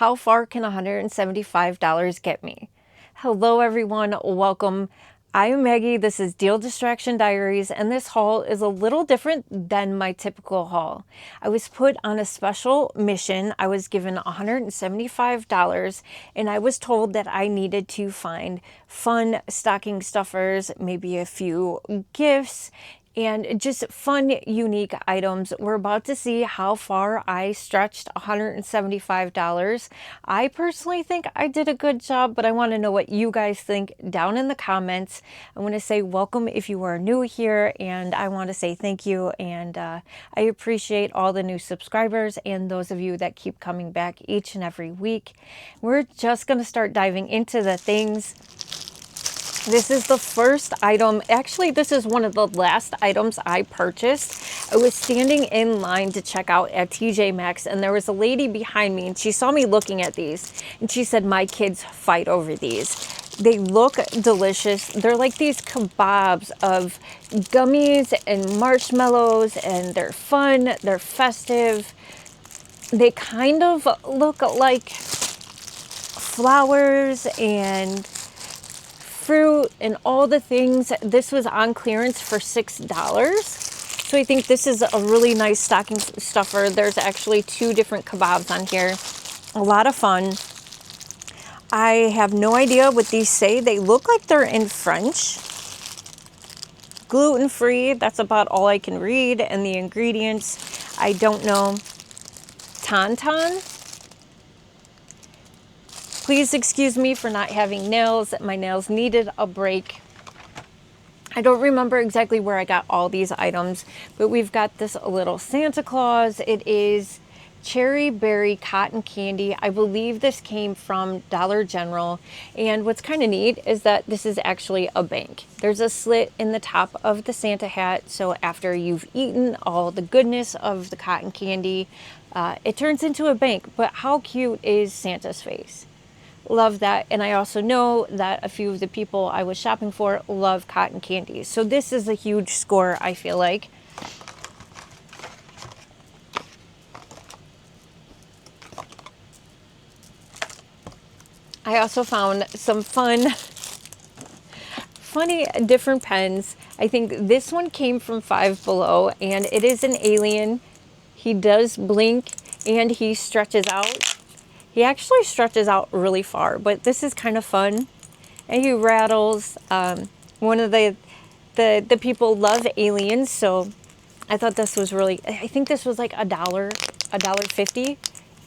How far can $175 get me? Hello everyone, welcome. I'm Maggie, this is Deal Distraction Diaries, and this haul is a little different than my typical haul. I was put on a special mission. I was given $175 and I was told that I needed to find fun stocking stuffers, maybe a few gifts, and just fun, unique items. We're about to see how far I stretched $175. I personally think I did a good job, but I want to know what you guys think down in the comments. I want to say welcome if you are new here, and I want to say thank you, and I appreciate all the new subscribers and those of you that keep coming back each and every week. We're just going to start diving into the things. This is the first item. Actually, this is one of the last items I purchased. I was standing in line to check out at TJ Maxx, and there was a lady behind me, and she saw me looking at these, and she said, "My kids fight over these." They look delicious. They're like these kebabs of gummies and marshmallows, and they're fun, they're festive. They kind of look like flowers and fruit and all the things. This was on clearance for $6. So I think this is a really nice stocking stuffer. There's actually two different kebabs on here. A lot of fun. I have no idea what these say. They look like they're in French. Gluten-free, that's about all I can read. And the ingredients, I don't know. Tauntaun. Please excuse me for not having nails. My nails needed a break. I don't remember exactly where I got all these items, but we've got this little Santa Claus. It is cherry berry cotton candy. I believe this came from Dollar General. And what's kind of neat is that this is actually a bank. There's a slit in the top of the Santa hat. So after you've eaten all the goodness of the cotton candy, it turns into a bank. But how cute is Santa's face? Love that. And I also know that a few of the people I was shopping for love cotton candy. So this is a huge score, I feel like. I also found some funny different pens. I think this one came from Five Below, and it is an alien. He does blink and he stretches out. He actually stretches out really far, but this is kind of fun. And he rattles. One of the people love aliens, so I thought this was really, I think this was like $1.50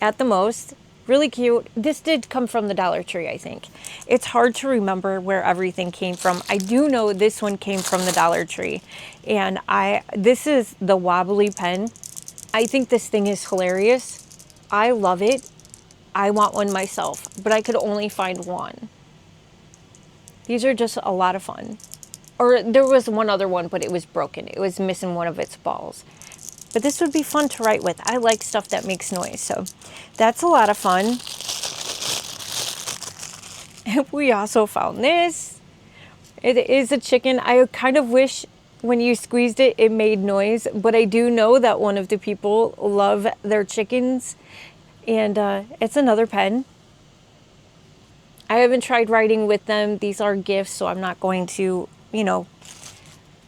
at the most. Really cute. This did come from the Dollar Tree, I think. It's hard to remember where everything came from. I do know this one came from the Dollar Tree. And this is the wobbly pen. I think this thing is hilarious. I love it. I want one myself, but I could only find one. These are just a lot of fun. Or there was one other one, but it was broken. It was missing one of its balls. But this would be fun to write with. I like stuff that makes noise, so that's a lot of fun. We also found this. It is a chicken. I kind of wish when you squeezed it, it made noise, but I do know that one of the people love their chickens. And it's another pen. I haven't tried writing with them. These are gifts, so I'm not going to,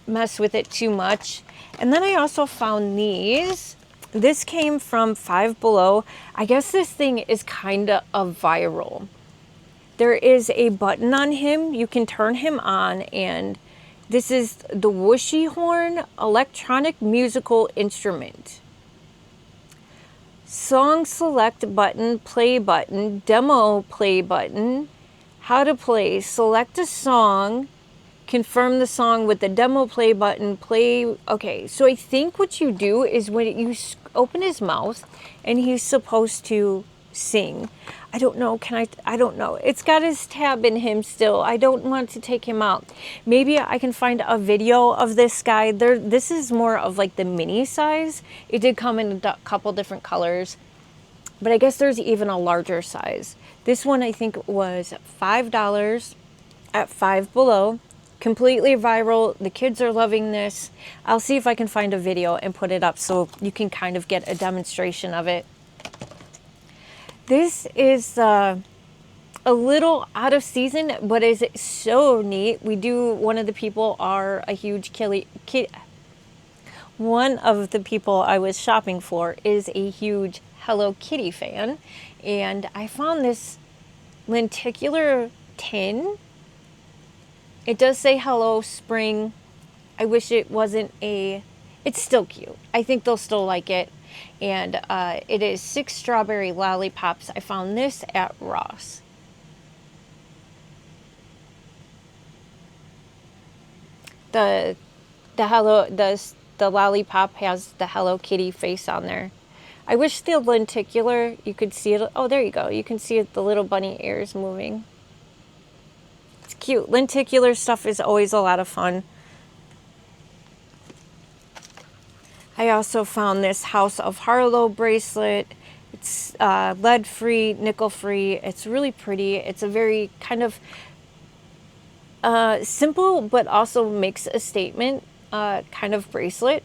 mess with it too much. And then I also found these. This came from Five Below. I guess this thing is kind of viral. There is a button on him. You can turn him on, and this is the Whooshy Horn electronic musical instrument. Song select button, play button, demo play button, how to play, select a song, confirm the song with the demo play button, play. Okay, so I think what you do is when you open his mouth and he's supposed to sing. I don't know, I don't know. It's got his tab in him still. I don't want to take him out. Maybe I can find a video of this guy. This is more of like the mini size. It did come in a couple different colors, but I guess there's even a larger size. This one I think was $5 at Five Below. Completely viral. The kids are loving this. I'll see if I can find a video and put it up so you can kind of get a demonstration of it. This is a little out of season, but is so neat. One of the people are a huge one of the people I was shopping for is a huge Hello Kitty fan, and I found this lenticular tin. It does say Hello Spring. I wish it wasn't it's still cute. I think they'll still like it. And it is 6 strawberry lollipops. I found this at Ross. The the lollipop has the Hello Kitty face on there. I wish the lenticular, you could see it. Oh, there you go. You can see the little bunny ears moving. It's cute. Lenticular stuff is always a lot of fun. I also found this House of Harlow bracelet. It's lead-free, nickel-free. It's really pretty. It's a very kind of simple, but also makes a statement kind of bracelet.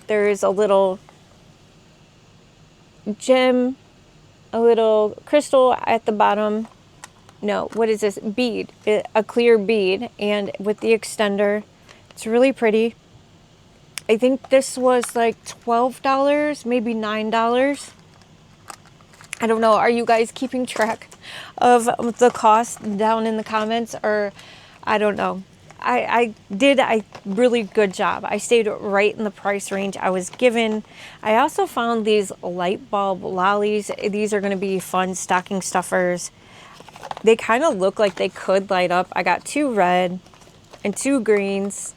There's a little gem, a little crystal at the bottom. No, what is this? Bead. A clear bead. And with the extender, it's really pretty. I think this was like $12, maybe $9. I don't know. Are you guys keeping track of the cost down in the comments? Or I don't know. I did a really good job. I stayed right in the price range I was given. I also found these light bulb lollies. These are going to be fun stocking stuffers. They kind of look like they could light up. I got 2 red and 2 greens.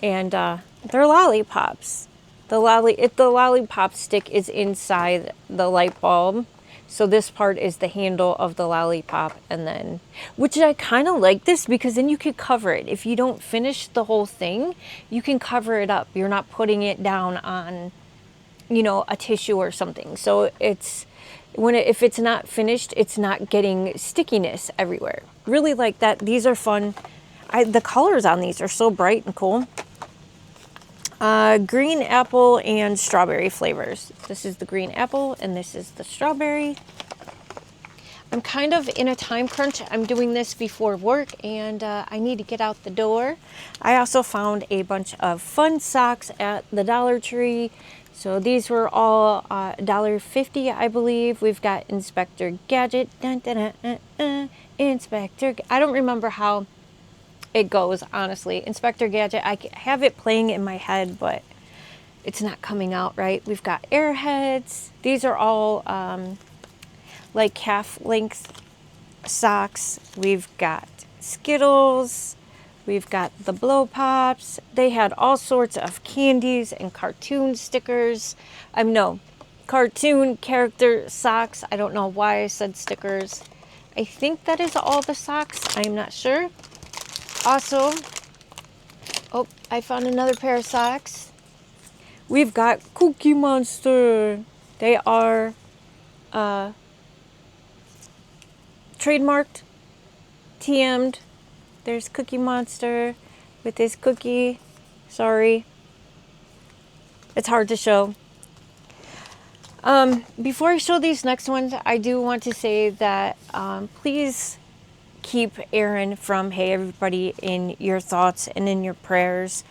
And they're lollipops. The lollipop stick is inside the light bulb. So this part is the handle of the lollipop, and then, which I kind of like this because then you could cover it. If you don't finish the whole thing, you can cover it up. You're not putting it down on, a tissue or something. So if it's not finished, it's not getting stickiness everywhere. Really like that. These are fun. The colors on these are so bright and cool. Green apple and strawberry flavors. This is the green apple and this is the strawberry. I'm kind of in a time crunch. I'm doing this before work and I need to get out the door. I also found a bunch of fun socks at the Dollar Tree. So these were all $1.50, I believe. We've got Inspector Gadget. Dun, dun, dun, Inspector. I don't remember how it goes, honestly. Inspector Gadget, I have it playing in my head, but it's not coming out right. We've got Airheads. These are all like calf length socks. We've got Skittles. We've got the Blow Pops. They had all sorts of candies and cartoon stickers. No, cartoon character socks. I don't know why I said stickers. I think that is all the socks. I'm not sure. Also, I found another pair of socks. We've got Cookie Monster. They are trademarked, TM'd. There's Cookie Monster with his cookie. Sorry. It's hard to show. Before I show these next ones, I do want to say that please keep Erin from Hey Everybody in your thoughts and in your prayers.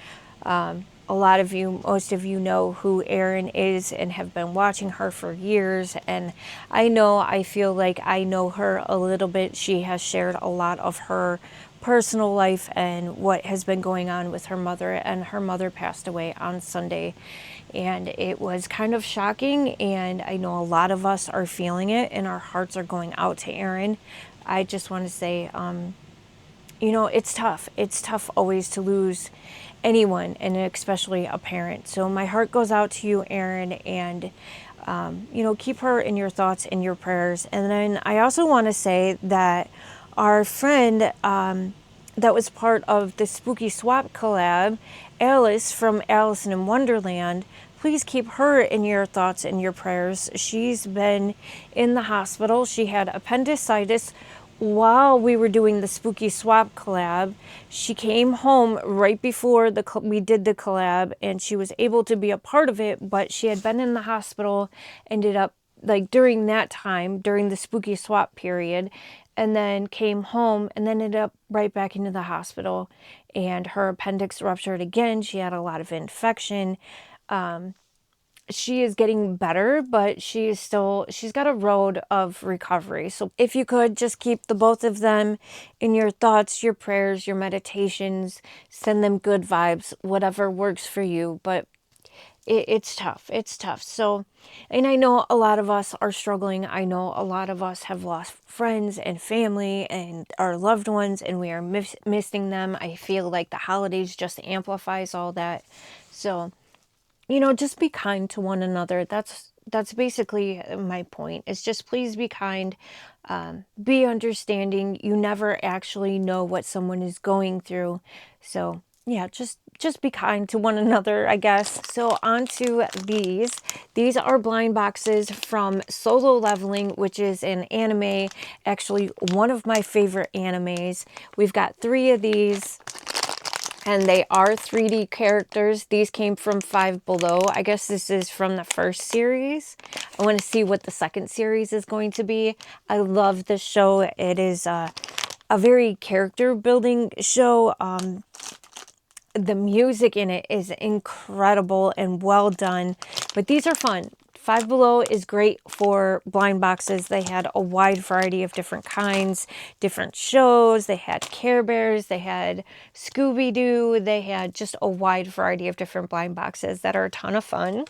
Most of you know who Erin is and have been watching her for years. And I feel like I know her a little bit. She has shared a lot of her personal life and what has been going on with her mother. And her mother passed away on Sunday. And it was kind of shocking. And I know a lot of us are feeling it and our hearts are going out to Erin. I just want to say, it's tough. It's tough always to lose anyone, and especially a parent. So my heart goes out to you, Erin, and, keep her in your thoughts and your prayers. And then I also want to say that our friend that was part of the Spooky Swap collab, Alice from Alice in Wonderland, please keep her in your thoughts and your prayers. She's been in the hospital. She had appendicitis while we were doing the Spooky Swap collab. She came home right before we did the collab, and she was able to be a part of it, but she had been in the hospital, ended up like during that time, during the spooky swap period, and then came home and then ended up right back into the hospital. And her appendix ruptured again. She had a lot of infection. She is getting better, but she's got a road of recovery. So if you could just keep the both of them in your thoughts, your prayers, your meditations, send them good vibes, whatever works for you. But it's tough. It's tough. So, and I know a lot of us are struggling. I know a lot of us have lost friends and family and our loved ones, and we are missing them. I feel like the holidays just amplifies all that. So, just be kind to one another. That's basically my point. Is just please be kind, be understanding. You never actually know what someone is going through, so yeah, just be kind to one another, I guess. So on to these. These are blind boxes from Solo Leveling, which is an anime, actually one of my favorite animes. We've got 3 of these. And they are 3D characters. These came from Five Below. I guess this is from the first series. I want to see what the second series is going to be. I love this show. It is a very character building show. The music in it is incredible and well done. But these are fun. Five Below is great for blind boxes. They had a wide variety of different kinds, different shows. They had Care Bears, they had Scooby-Doo, they had just a wide variety of different blind boxes that are a ton of fun.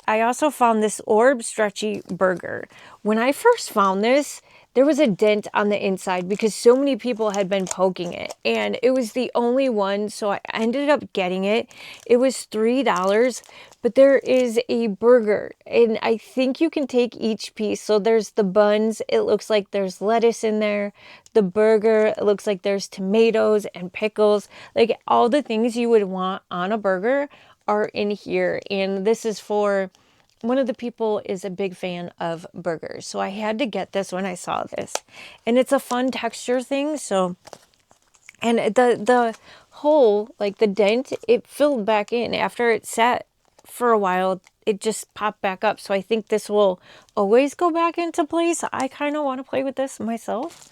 I also found this Orb Stretchy Burger. When I first found this, there was a dent on the inside because so many people had been poking it, and it was the only one, so I ended up getting it. It was $3, but there is a burger, and I think you can take each piece. So there's the buns. It looks like there's lettuce in there. The burger, it looks like there's tomatoes and pickles. Like all the things you would want on a burger are in here, and this is for one of the people is a big fan of burgers. So I had to get this when I saw this. And it's a fun texture thing. So, and the hole, like the dent, it filled back in. After it sat for a while, it just popped back up. So I think this will always go back into place. I kind of want to play with this myself.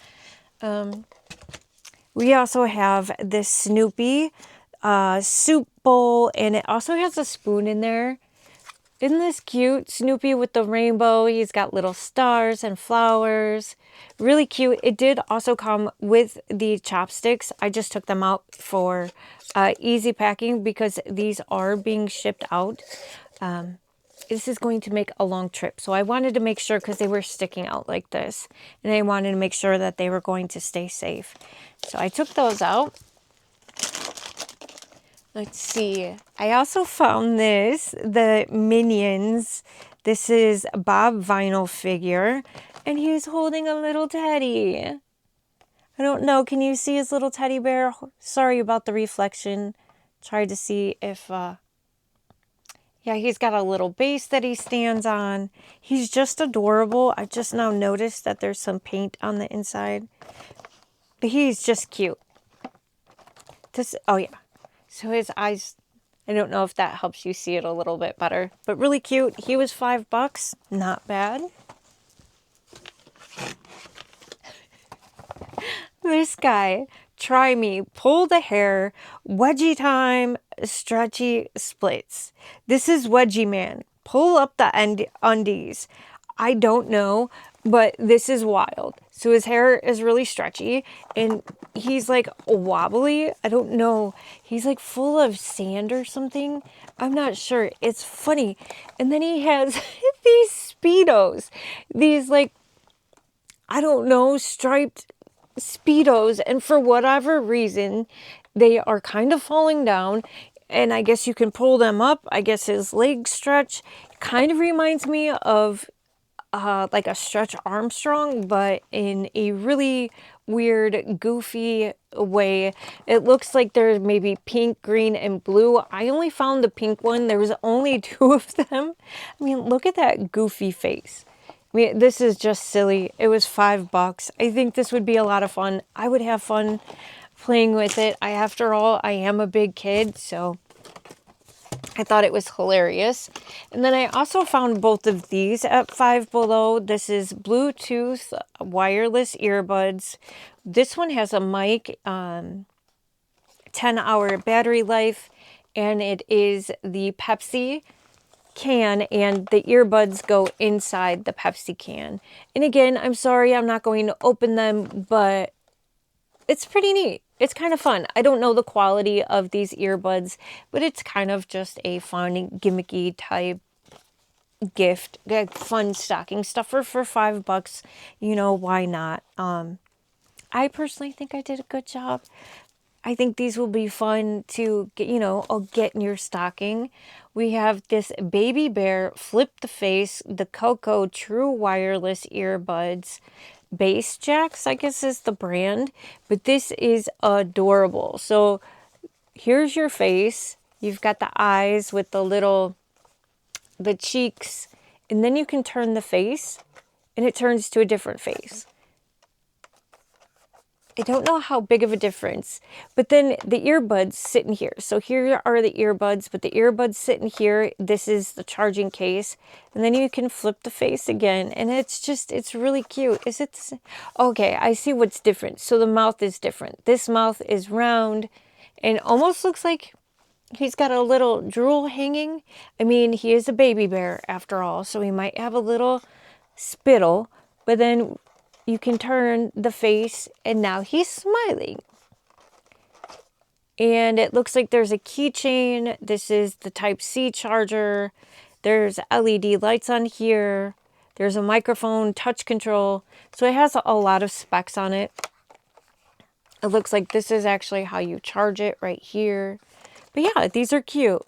We also have this Snoopy soup bowl, and it also has a spoon in there. Isn't this cute? Snoopy with the rainbow. He's got little stars and flowers. Really cute. It did also come with the chopsticks. I just took them out for easy packing because these are being shipped out. This is going to make a long trip. So I wanted to make sure, because they were sticking out like this, and I wanted to make sure that they were going to stay safe. So I took those out. Let's see. I also found this, the Minions. This is Bob Vinyl figure, and he's holding a little teddy. I don't know. Can you see his little teddy bear? Sorry about the reflection. Tried to see if, yeah, he's got a little base that he stands on. He's just adorable. I just now noticed that there's some paint on the inside, but he's just cute. Oh yeah. So his eyes, I don't know if that helps you see it a little bit better, but really cute. He was $5, not bad. This guy, Try Me, Pull the Hair, Wedgie Time, Stretchy Splits. This is Wedgie Man. Pull up the undies. I don't know, but this is wild. So his hair is really stretchy, and he's like wobbly. I don't know. He's like full of sand or something. I'm not sure. It's funny. And then he has these Speedos. These like, I don't know, striped Speedos. And for whatever reason, they are kind of falling down. And I guess you can pull them up. I guess his legs stretch. Kind of reminds me of like a Stretch Armstrong, but in a really weird, goofy way. It looks like there's maybe pink, green, and blue. I only found the pink one. There was only 2 of them. I mean, look at that goofy face. I mean, this is just silly. It was $5. I think this would be a lot of fun. I would have fun playing with it. After all, I am a big kid, so I thought it was hilarious. And then I also found both of these at Five Below. This is Bluetooth wireless earbuds. This one has a mic, 10-hour battery life, and it is the Pepsi can, and the earbuds go inside the Pepsi can. And again, I'm sorry I'm not going to open them, but it's pretty neat. It's kind of fun. I don't know the quality of these earbuds, but it's kind of just a fun, gimmicky type gift. Fun stocking stuffer for $5. You know, why not? I personally think I did a good job. I think these will be fun to get, get in your stocking. We have this Baby Bear Flip the Face, the Coco True Wireless Earbuds. Bass Jacks, I guess, is the brand, but this is adorable. So here's your face. You've got the eyes with the cheeks, and then you can turn the face and it turns to a different face. I don't know how big of a difference, but then the earbuds sit in here. So here are the earbuds, but the earbuds sit in here. This is the charging case, and then you can flip the face again, and it's really cute. Is it the same? Okay, I see what's different. So the mouth is different. This mouth is round and almost looks like he's got a little drool hanging. I mean, he is a baby bear after all, so he might have a little spittle, but then you can turn the face and now he's smiling. And it looks like there's a keychain. This is the Type-C charger. There's LED lights on here. There's a microphone, touch control. So it has a lot of specs on it. It looks like this is actually how you charge it right here. But yeah, these are cute.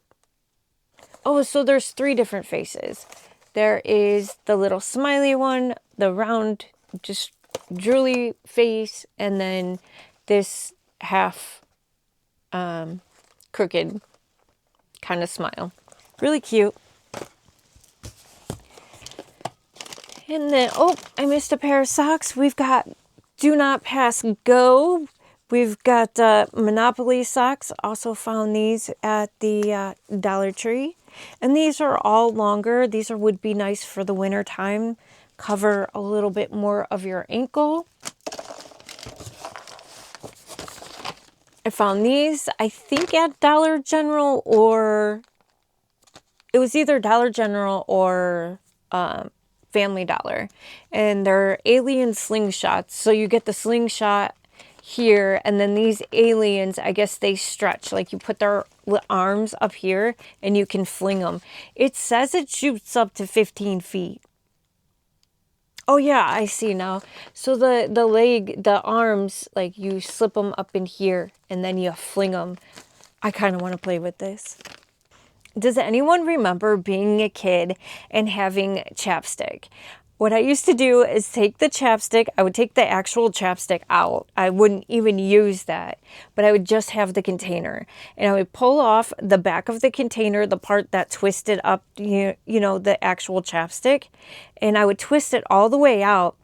Oh, so there's 3 different faces. There is the little smiley one, the round, just drooly face, and then this half crooked kind of smile. Really cute. And then, oh, I missed a pair of socks. We've got Do Not Pass Go. We've got Monopoly socks. Also found these at the Dollar Tree. And these are all longer. These would be nice for the winter time. Cover a little bit more of your ankle. I found these, I think, at Dollar General, or it was either Dollar General or Family Dollar. And they're alien slingshots. So you get the slingshot here, and then these aliens, I guess they stretch. Like you put their arms up here and you can fling them. It says it shoots up to 15 feet. Oh yeah, I see now. So the arms, like you slip them up in here and then you fling them. I kind of want to play with this. Does anyone remember being a kid and having chapstick? What I used to do is take the chapstick. I would take the actual chapstick out. I wouldn't even use that, but I would just have the container. And I would pull off the back of the container, the part that twisted up, you know, the actual chapstick. And I would twist it all the way out.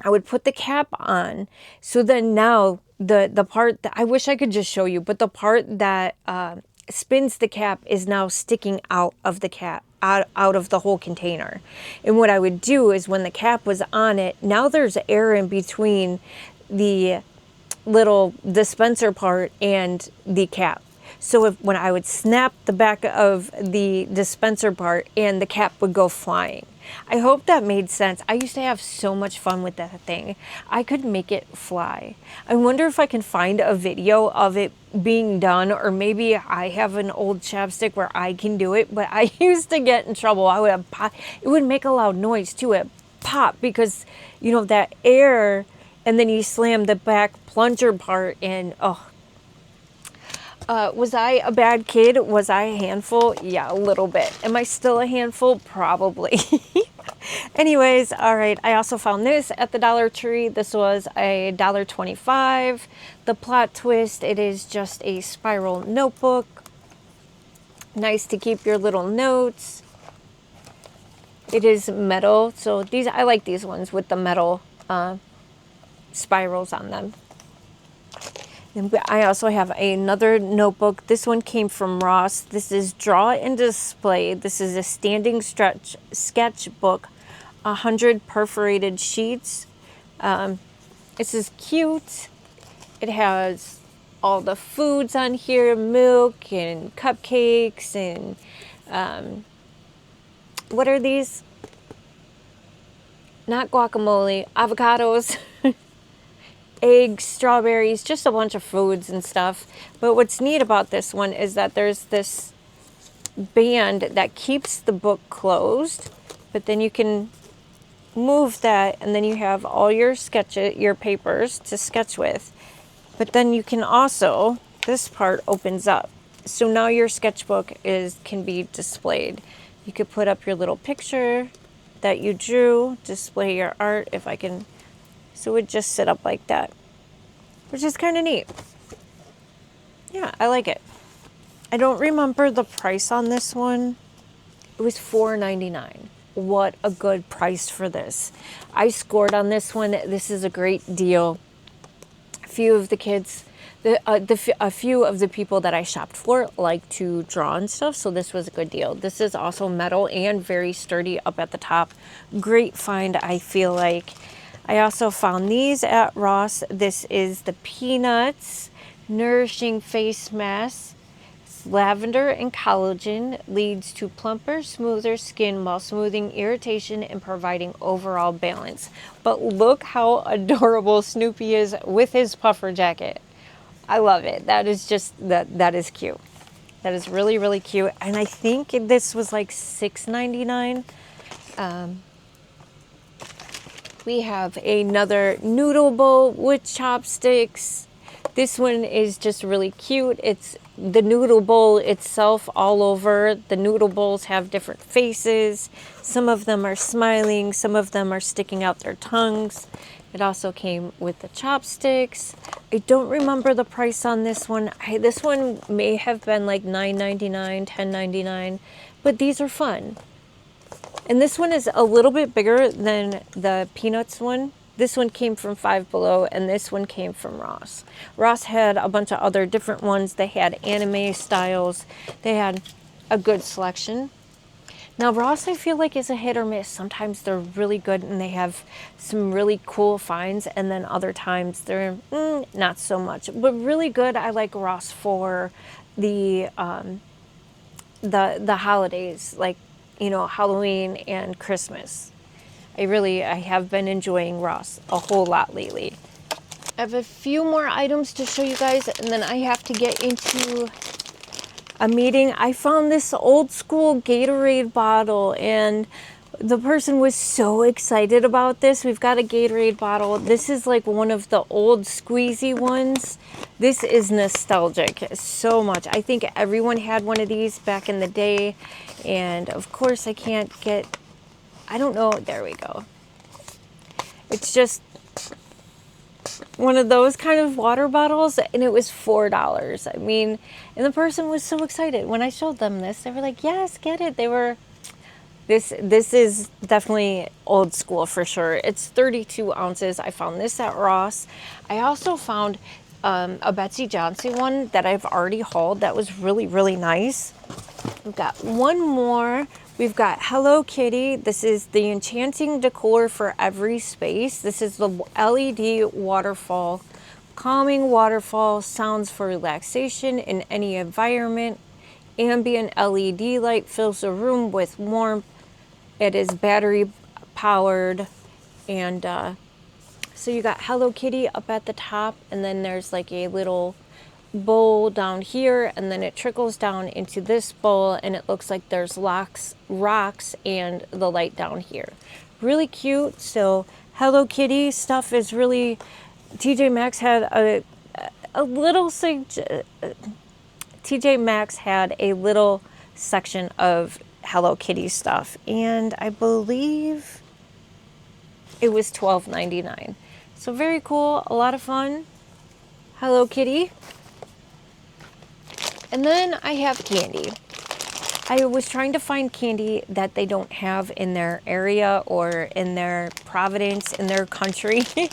I would put the cap on. So then now the part that, I wish I could just show you, but the part that spins the cap is now sticking out of the cap. Out of the whole container. And what I would do is when the cap was on it, now there's air in between the little dispenser part and the cap. So when I would snap the back of the dispenser part and the cap would go flying. I hope that made sense. I used to have so much fun with that thing. I could make it fly. I wonder if I can find a video of it being done, or maybe I have an old chapstick where I can do it, but I used to get in trouble. I would have pop. It would make a loud noise too. It pop because, you know, that air, and then you slam the back plunger part and oh. Was I a bad kid? Was I a handful? Yeah, a little bit. Am I still a handful? Probably. Anyways, all right. I also found this at the Dollar Tree. This was a $1.25. The plot twist, it is just a spiral notebook. Nice to keep your little notes. It is metal. So these, I like these ones with the metal spirals on them. And I also have another notebook. This one came from Ross. This is Draw and Display. This is a standing stretch sketchbook, 100 perforated sheets. This is cute. It has all the foods on here, milk and cupcakes and what are these? Not guacamole, avocados, eggs, strawberries, just a bunch of foods and stuff. But what's neat about this one is that there's this band that keeps the book closed, but then you can move that and then you have all your your papers to sketch with. But then you can also, this part opens up. So now your sketchbook can be displayed. You could put up your little picture that you drew, display your art if I can. So it would just sit up like that, which is kind of neat. Yeah, I like it. I don't remember the price on this one. It was $4.99. What a good price for this. I scored on this one. This is a great deal. A few of the kids, a few of the people that I shopped for like to draw and stuff, so this was a good deal. This is also metal and very sturdy up at the top. Great find, I feel like. I also found these at Ross. This is the Peanuts Nourishing Face Mask. Lavender and collagen leads to plumper, smoother skin while smoothing irritation and providing overall balance. But look how adorable Snoopy is with his puffer jacket. I love it. That is just, that is cute. That is really, really cute. And I think this was like $6.99. We have another noodle bowl with chopsticks. This one is just really cute. It's the noodle bowl itself all over. The noodle bowls have different faces. Some of them are smiling. Some of them are sticking out their tongues. It also came with the chopsticks. I don't remember the price on this one. This one may have been like $9.99, $10.99, but these are fun. And this one is a little bit bigger than the Peanuts one. This one came from Five Below, and this one came from Ross. Ross had a bunch of other different ones. They had anime styles. They had a good selection. Now, Ross, I feel like, is a hit or miss. Sometimes they're really good and they have some really cool finds, and then other times they're not so much. But really good. I like Ross for the holidays, like, you know, Halloween and Christmas. I have been enjoying Ross a whole lot lately. I have a few more items to show you guys, and then I have to get into a meeting. I found this old school Gatorade bottle, and the person was so excited about this. We've got a Gatorade bottle. This is like one of the old squeezy ones. This is nostalgic so much. I think everyone had one of these back in the day, and of course I can't get, I don't know, there we go. It's just one of those kind of water bottles, and it was $4. I mean, and the person was so excited. When I showed them this, they were like, yes, get it. They were, this is definitely old school for sure. It's 32 ounces. I found this at Ross. I also found a Betsey Johnson one that I've already hauled that was really, really nice. We've got one more. We've got Hello Kitty. This is the enchanting decor for every space. This is the LED waterfall. Calming waterfall sounds for relaxation in any environment. Ambient LED light fills the room with warmth. It is battery powered. And so you got Hello Kitty up at the top, and then there's like a little bowl down here, and then it trickles down into this bowl, and it looks like there's rocks and the light down here. Really cute. So Hello Kitty stuff is really, TJ Maxx had a little TJ Maxx had a little section of Hello Kitty stuff, and I believe it was $12.99. So very cool, a lot of fun. Hello Kitty. And then I have candy. I was trying to find candy that they don't have in their area or in their province, in their country. I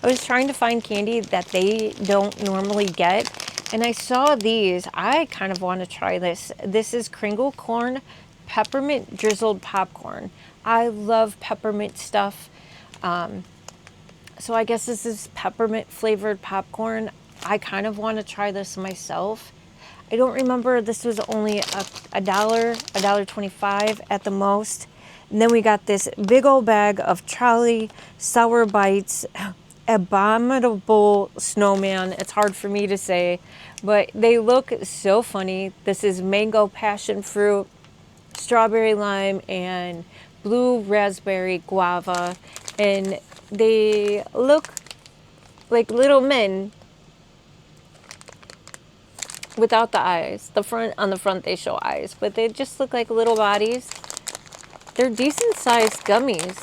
was trying to find candy that they don't normally get. And I saw these. I kind of want to try this. This is Kringle Corn Peppermint Drizzled Popcorn. I love peppermint stuff. So I guess this is peppermint flavored popcorn. I kind of want to try this myself. I don't remember, this was only a dollar, $1.25 at the most. And then we got this big old bag of Charlie Sour Bites, Abominable Snowman. It's hard for me to say, but they look so funny. This is mango passion fruit, strawberry lime, and blue raspberry guava. And they look like little men without the eyes. On the front they show eyes, but they just look like little bodies. They're decent sized gummies.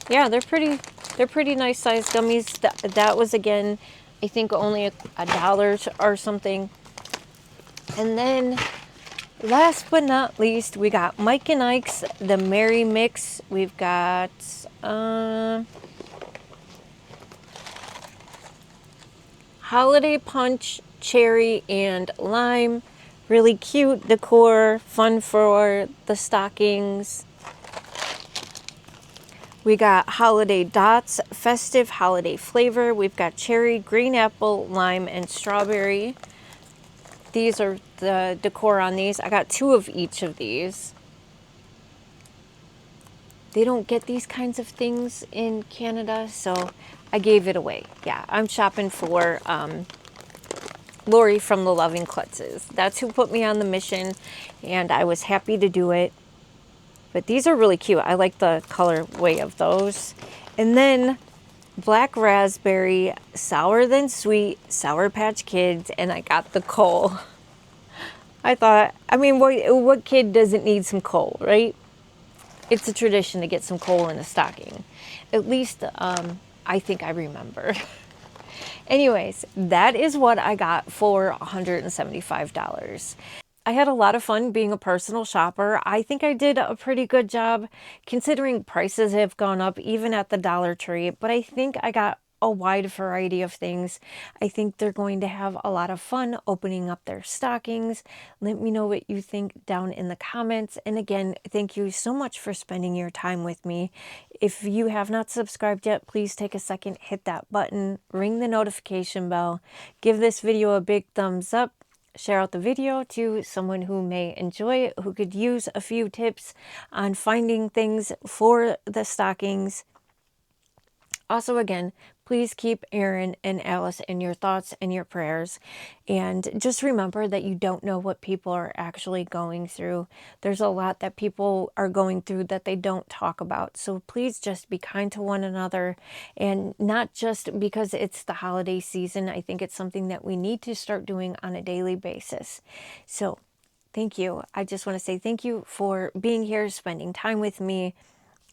Yeah, they're pretty nice sized gummies. That was, again, I think only a dollar or something. And then last but not least, we got Mike and Ike's the Merry Mix. We've got Holiday Punch, cherry and lime. Really cute decor, fun for the stockings. We got Holiday Dots, festive holiday flavor. We've got cherry, green apple, lime, and strawberry. These are the decor on these. I got 2 of each of these. They don't get these kinds of things in Canada, so I gave it away. Yeah, I'm shopping for Lori from the Loving Klutzes. That's who put me on the mission, and I was happy to do it. But these are really cute. I like the colorway of those. And then black raspberry, sour than sweet, Sour Patch Kids, and I got the coal. I thought, I mean, what kid doesn't need some coal, right? It's a tradition to get some coal in a stocking. At least I think I remember. Anyways, that is what I got for $175. I had a lot of fun being a personal shopper. I think I did a pretty good job considering prices have gone up even at the Dollar Tree, but I think I got a wide variety of things. I think they're going to have a lot of fun opening up their stockings. Let me know what you think down in the comments. And again, thank you so much for spending your time with me. If you have not subscribed yet, please take a second, hit that button, ring the notification bell, give this video a big thumbs up, share out the video to someone who may enjoy it, who could use a few tips on finding things for the stockings. Also, again, please keep Erin and Alice in your thoughts and your prayers. And just remember that you don't know what people are actually going through. There's a lot that people are going through that they don't talk about. So please just be kind to one another. And not just because it's the holiday season. I think it's something that we need to start doing on a daily basis. So thank you. I just want to say thank you for being here, spending time with me.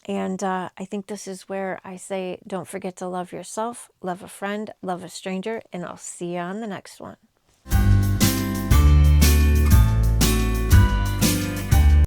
And I think this is where I say, don't forget to love yourself, love a friend, love a stranger, and I'll see you on the next one.